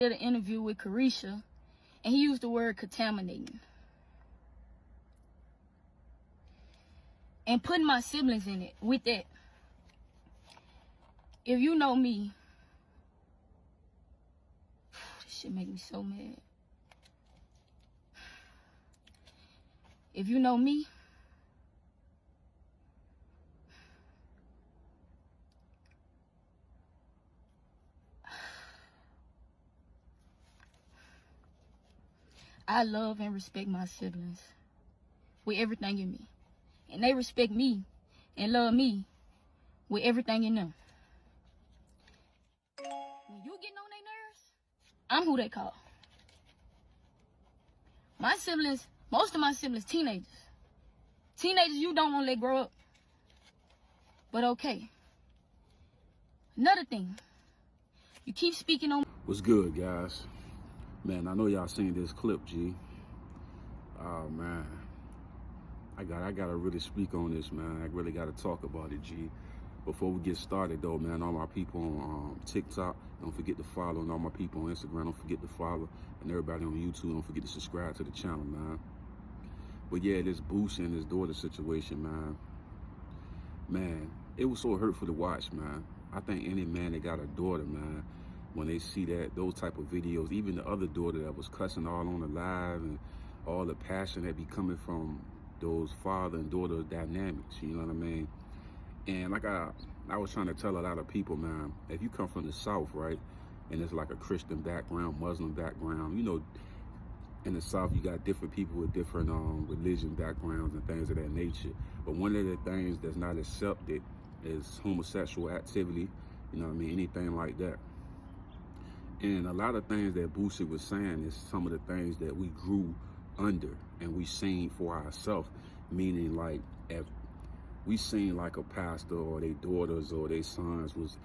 did an interview with Carisha, and he used the word contaminating. And putting my siblings in it with that. If you know me, this shit make me so mad. If you know me, I love and respect my siblings with everything in me. And they respect me and love me with everything in them. When you getting on their nerves, I'm who they call. My siblings, most of my siblings, teenagers. Teenagers you don't want to let grow up. But okay. Another thing. You keep speaking on... What's good, guys? Man, I know y'all seen this clip, G. Oh, man. I gotta really speak on this, man. I really gotta talk about it, G. Before we get started, though, man, all my people on TikTok, don't forget to follow. And all my people on Instagram, don't forget to follow. And everybody on YouTube, don't forget to subscribe to the channel, man. But yeah, this Boosie and his daughter situation, man. Man, it was so hurtful to watch, man. I think any man that got a daughter, man, when they see those type of videos, even the other daughter that was cussing all on the live and all the passion that be coming from those father and daughter dynamics, you know what I mean? And like I was trying to tell a lot of people, man, if you come from the South, right, and it's like a Christian background, Muslim background, you know, in the South, you got different people with different religion backgrounds and things of that nature. But one of the things that's not accepted is homosexual activity, you know what I mean, anything like that. And a lot of things that Boosie was saying is some of the things that we grew under and we seen for ourselves, meaning like if we seen like a pastor or their daughters or their sons was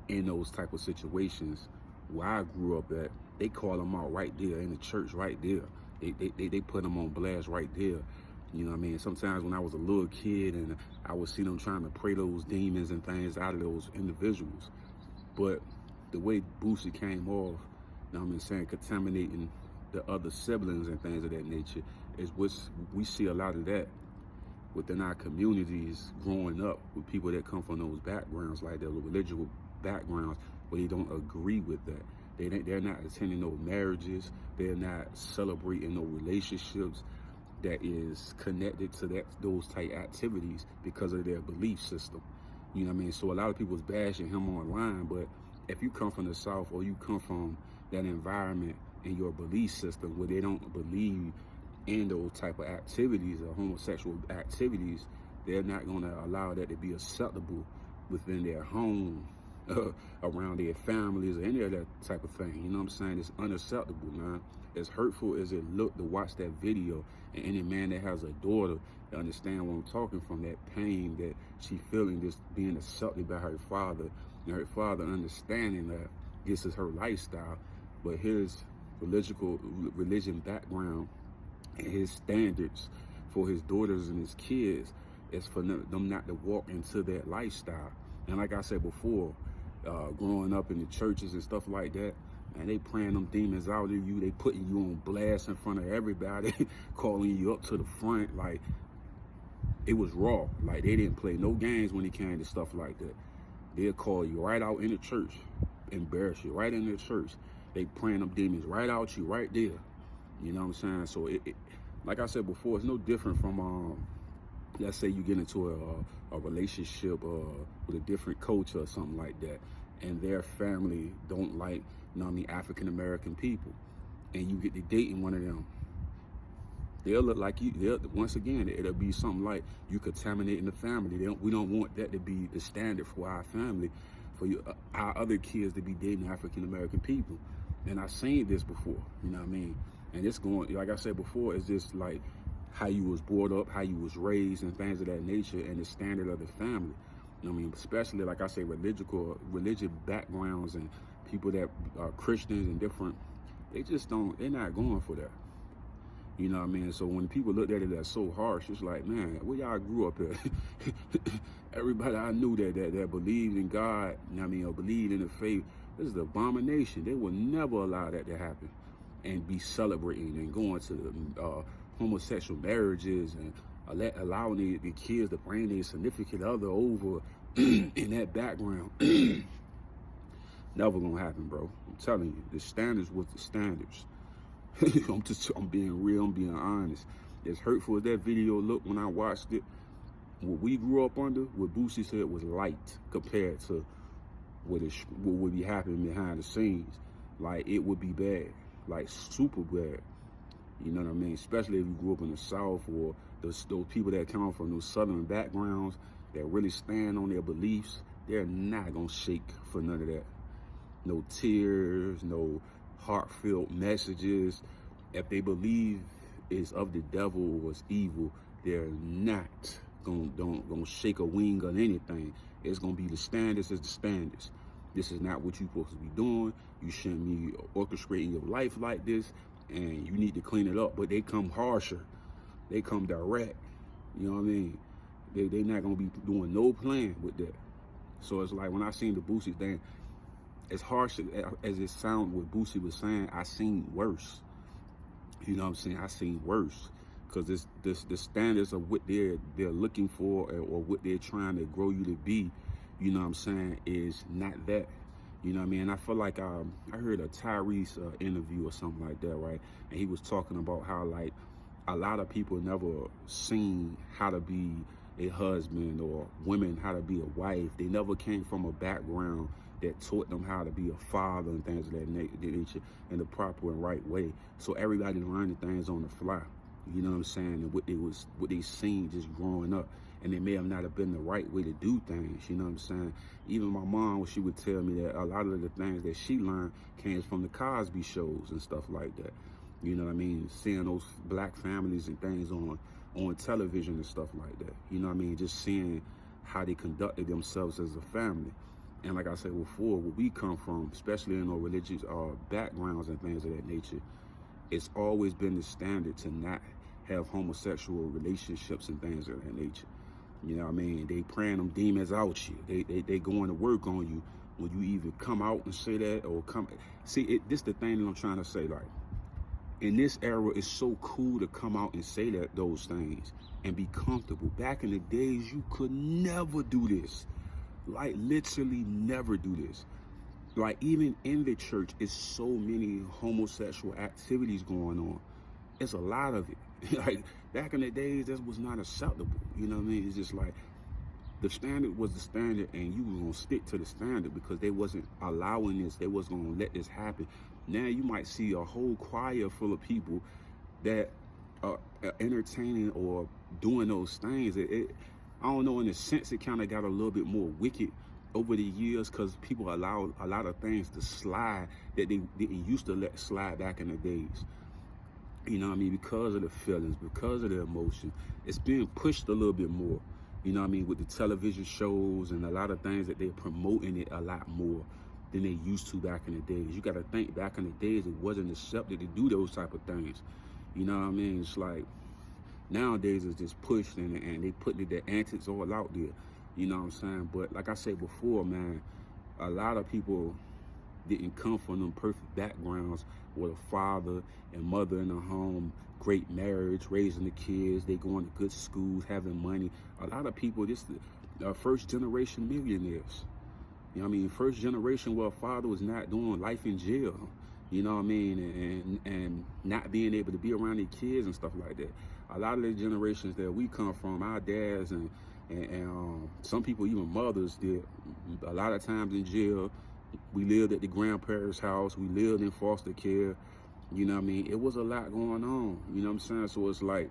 in those type of situations where I grew up at, they call them out right there in the church right there. They put them on blast right there. You know what I mean? Sometimes when I was a little kid and I would see them trying to pray those demons and things out of those individuals. But the way Boosie came off, you know what I mean, saying contaminating the other siblings and things of that nature, is what we see a lot of that within our communities growing up with people that come from those backgrounds, like their religious backgrounds, but they don't agree with that. They're not attending no marriages. They're not celebrating no relationships that is connected to those type activities because of their belief system. You know what I mean? So a lot of people's bashing him online, but if you come from the South or you come from that environment in your belief system where they don't believe in those type of activities or homosexual activities, they're not going to allow that to be acceptable within their home, around their families, or any of that type of thing. You know what I'm saying? It's unacceptable, man. As hurtful as it looked to watch that video, and any man that has a daughter to understand what I'm talking from, that pain that she feeling, just being accepted by her father, and her father understanding that this is her lifestyle, but his religion background and his standards for his daughters and his kids is for them not to walk into that lifestyle. And like I said before, growing up in the churches and stuff like that, and they praying them demons out of you, they putting you on blast in front of everybody, calling you up to the front, like it was raw. Like they didn't play no games when it came to stuff like that. They'll call you right out in the church, embarrass you right in the church. They praying them demons right out you right there. You know what I'm saying? So like I said before, it's no different from let's say you get into a relationship with a different culture or something like that, and their family don't like, you know what I mean, African-American people, and you get to dating one of them. They'll look like you. Once again, it'll be something like you contaminating the family. We don't want that to be the standard for our family, for our other kids to be dating African-American people. And I've seen this before, you know what I mean? And it's going, like I said before, it's just like how you was brought up, how you was raised, and things of that nature, and the standard of the family. You know what I mean? Especially, like I say, religious backgrounds and people that are Christians and different, they're not going for that. You know what I mean? So when people looked at it as so harsh, it's like, man, where y'all grew up at? Everybody I knew that believed in God, you know what I mean, or believed in the faith This is an abomination. They will never allow that to happen and be celebrating and going to homosexual marriages and allowing the kids to bring their significant other over in that background. Never gonna happen, bro. I'm telling you, the standards was the standards. I'm being real, I'm being honest. As hurtful as that video looked when I watched it, what we grew up under, what Boosie said was light compared to what would be happening behind the scenes. Like, it would be bad, like super bad. You know what I mean? Especially if you grew up in the South, or those people that come from those Southern backgrounds that really stand on their beliefs, they're not gonna shake for none of that. No tears, no heartfelt messages. If they believe it's of the devil or it's evil, they're not gonna shake a wing on anything. It's gonna be the standards as the standards. This is not what you're supposed to be doing. You shouldn't be orchestrating your life like this, and you need to clean it up. But they come harsher. They come direct. You know what I mean? They're not gonna be doing no plan with that. So it's like when I seen the Boosie thing, as harsh as it sounded what Boosie was saying, I seen worse. You know what I'm saying? I seen worse. Because the standards of what they're looking for, or what they're trying to grow you to be, you know what I'm saying, is not that. You know what I mean? I feel like I heard a Tyrese interview or something like that, right? And he was talking about how, like, a lot of people never seen how to be a husband, or women how to be a wife. They never came from a background that taught them how to be a father and things of that nature in the proper and right way. So everybody learning things on the fly. You know what I'm saying? And what they seen just growing up. And it may have not have been the right way to do things, you know what I'm saying? Even my mom, she would tell me that a lot of the things that she learned came from the Cosby shows and stuff like that. You know what I mean? Seeing those black families and things on television and stuff like that. You know what I mean? Just seeing how they conducted themselves as a family. And like I said before, where we come from, especially in our religious backgrounds and things of that nature, it's always been the standard to not have homosexual relationships and things of that nature. You know what I mean? They praying them demons out you. They going to work on you when you even come out and say that, or come. See, this the thing that I'm trying to say. Like, in this era, it's so cool to come out and say those things and be comfortable. Back in the days, you could never do this. Like, literally never do this. Like, even in the church, it's so many homosexual activities going on. It's a lot of it. Like, back in the days, that was not acceptable. You know what I mean? It's just like, the standard was the standard, and you was going to stick to the standard because they wasn't allowing this. They wasn't going to let this happen. Now you might see a whole choir full of people that are entertaining or doing those things. I don't know, in a sense, it kind of got a little bit more wicked over the years because people allowed a lot of things to slide that they didn't used to let slide back in the days. You know what I mean? Because of the feelings, because of the emotion, it's being pushed a little bit more. You know what I mean? With the television shows and a lot of things that they're promoting it a lot more than they used to back in the days. You got to think, back in the days, it wasn't accepted to do those type of things. You know what I mean? It's like, nowadays it's just pushed and they put the antics all out there. You know what I'm saying? But like I said before, man, a lot of people didn't come from them perfect backgrounds with a father and mother in the home, great marriage, raising the kids, they going to good schools, having money. A lot of people, this first generation millionaires. You know what I mean? First generation where a father was not doing life in jail. You know what I mean? And not being able to be around their kids and stuff like that. A lot of the generations that we come from, our dads and some people, even mothers, did a lot of times in jail. We lived at the grandparents' house. We lived in foster care. You know what I mean? It was a lot going on. You know what I'm saying? So it's like,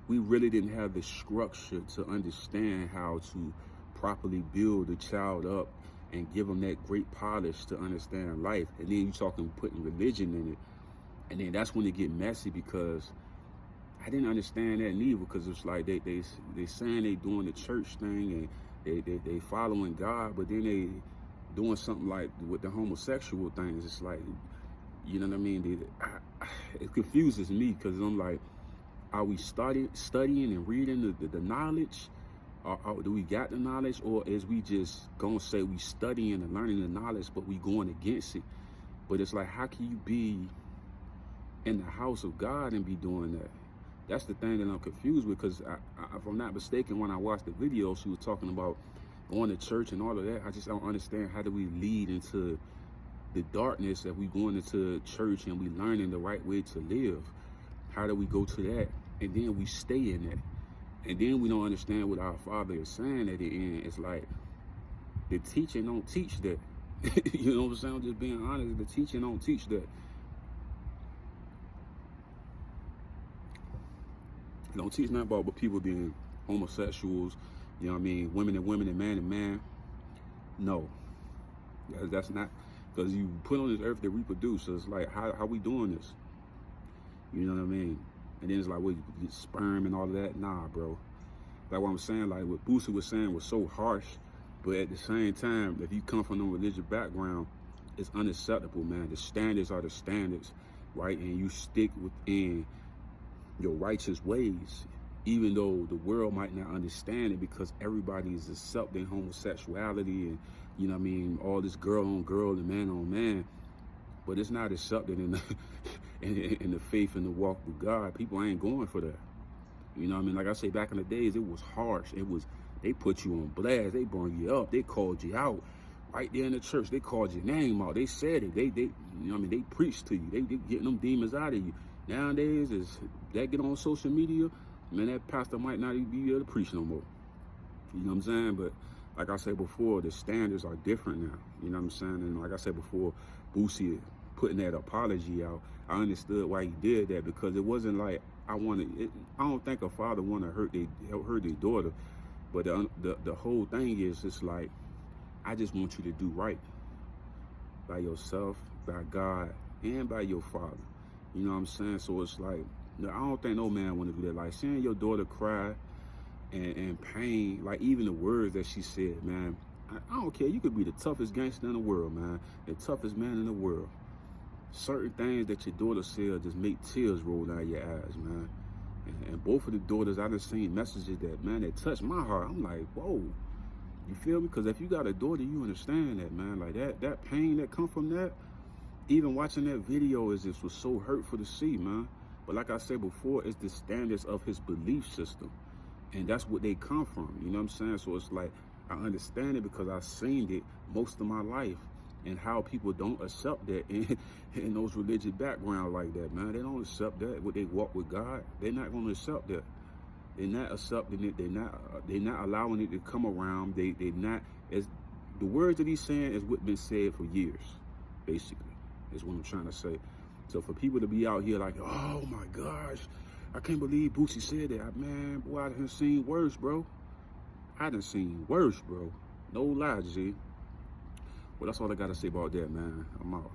we really didn't have the structure to understand how to properly build a child up and give them that great polish to understand life. And then you talking putting religion in it. And then that's when it get messy, because I didn't understand that neither, because it's like they saying they doing the church thing and they following God, but then they doing something like with the homosexual things. It's like, you know what I mean? It confuses me, because I'm like, are we studying and reading the knowledge, Do we got the knowledge, or is we just gonna say we studying and learning the knowledge, but we going against it? But it's like, how can you be in the house of God and be doing that? That's the thing that I'm confused with, because if I'm not mistaken, when I watched the video, she was talking about going to church and all of that. I just don't understand, how do we lead into the darkness if we going into church and we learning the right way to live? How do we go to that and then we stay in that? And then we don't understand what our Father is saying at the end. It's like, the teaching don't teach that. You know what I'm saying? I'm just being honest. The teaching don't teach that. It don't teach nothing about people being homosexuals, you know what I mean? Women and women and man and man. No. That's not, because you put on this earth to reproduce. So it's like, how we doing this? You know what I mean? And then it's like, what, sperm and all of that? Nah, bro. Like what I'm saying, like what Boosie was saying was so harsh, but at the same time, if you come from a religious background, it's unacceptable, man. The standards are the standards, right? And you stick within your righteous ways, even though the world might not understand it, because everybody is accepting homosexuality and, you know what I mean, all this girl on girl and man on man. But it's not accepted in the, in the faith and the walk with God. People ain't going for that. You know what I mean? Like I say, back in the days, it was harsh. They put you on blast. They brought you up. They called you out right there in the church. They called your name out. They said it. They you know what I mean? They preached to you. They getting them demons out of you. Nowadays, is that get on social media, man, that pastor might not even be able to preach no more. You know what I'm saying? But like I said before, the standards are different now. You know what I'm saying? And like I said before, Boosie putting that apology out, I understood why he did that, because it wasn't like I don't think a father want to hurt their daughter, but the whole thing is, it's like, I just want you to do right by yourself, by God, and by your father. You know what I'm saying? So it's like, I don't think no man want to do that. Like, seeing your daughter cry and pain, like even the words that she said, man, I don't care. You could be the toughest gangster in the world, man, the toughest man in the world. Certain things that your daughter said just make tears roll down your eyes, man. And both of the daughters, I done seen messages that, man, that touched my heart. I'm like, whoa, you feel me? Because if you got a daughter, you understand that, man. Like that pain that come from that, even watching that video was so hurtful to see, man. But like I said before, it's the standards of his belief system. And that's what they come from, you know what I'm saying? So it's like, I understand it because I've seen it most of my life, and how people don't accept that in those religious backgrounds like that, man. They don't accept that when they walk with God. They're not going to accept that. They're not accepting it. They're not allowing it to come around. They're not, as the words that he's saying is what been said for years, basically, is what I'm trying to say. So for people to be out here like, oh my gosh, I can't believe Boosie said that. Man, boy, I done seen worse, bro. I done seen worse, bro. No lie, G. Well, that's all I got to say about that, man. I'm out.